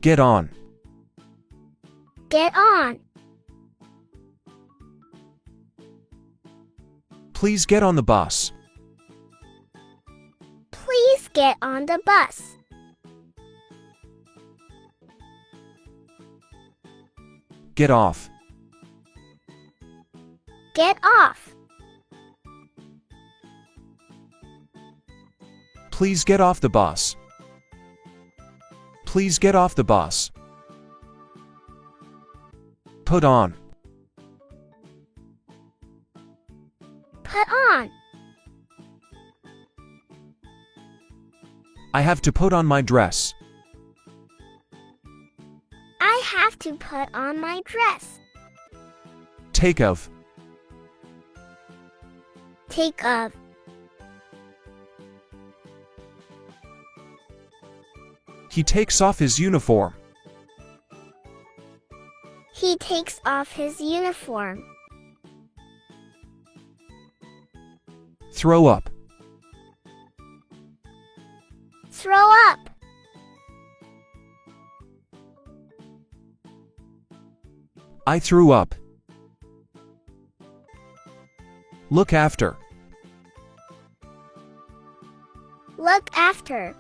Get on. Get on. Please get on the bus. Please get on the bus. Get off. Get off. Please get off the bus. Please get off the bus. Put on. Put on. I have to put on my dress. I have to put on my dress. Take of. Take of. He takes off his uniform. He takes off his uniform. Throw up. Throw up. I threw up. Look after. Look after.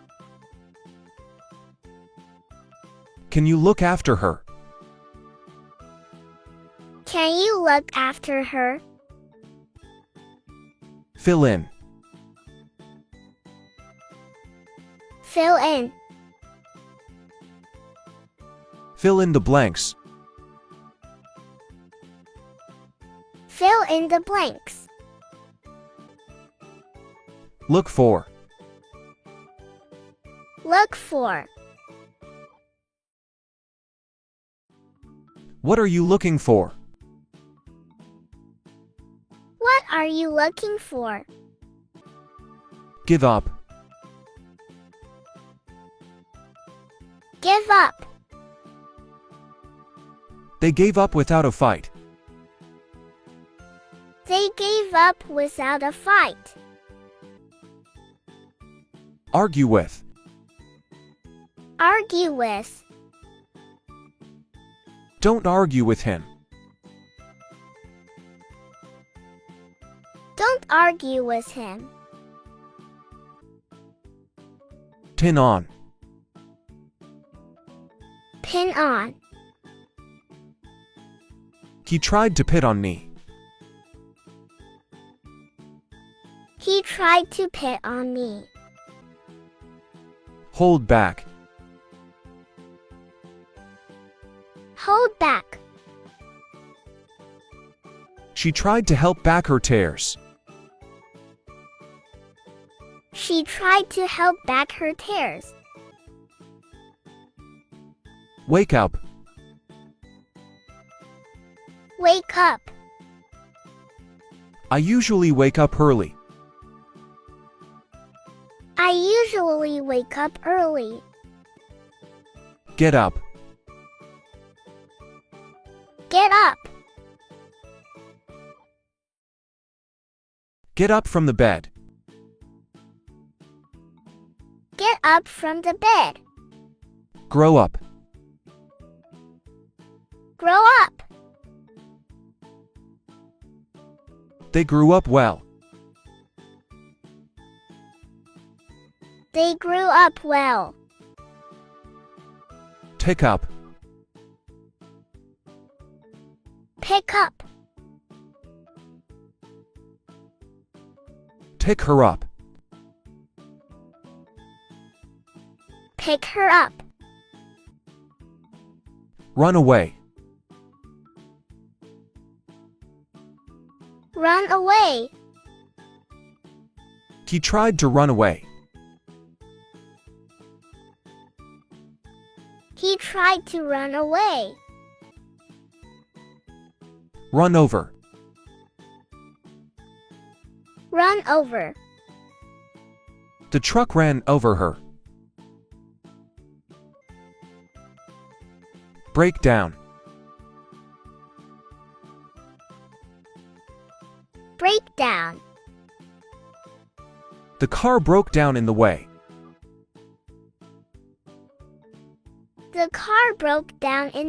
Can you look after her? Can you look after her? Fill in. Fill in. Fill in the blanks. Fill in the blanks. Look for. Look for. What are you looking for? What are you looking for? Give up. Give up. They gave up without a fight. They gave up without a fight. Argue with. Argue with. Don't argue with him. Don't argue with him. Pin on. Pin on. He tried to pit on me. He tried to pit on me. Hold back. Hold back. She tried to help back her tears. She tried to help back her tears. Wake up. Wake up. I usually wake up early. I usually wake up early. Get up. Get up. Get up from the bed. Get up from the bed. Grow up. Grow up. They grew up well. They grew up well. Pick up. Pick up. Pick her up. Pick her up. Run away. Run away. He tried to run away. He tried to run away. Run over. Run over. The truck ran over her. Break down. Break down. The car broke down in the way. The car broke down in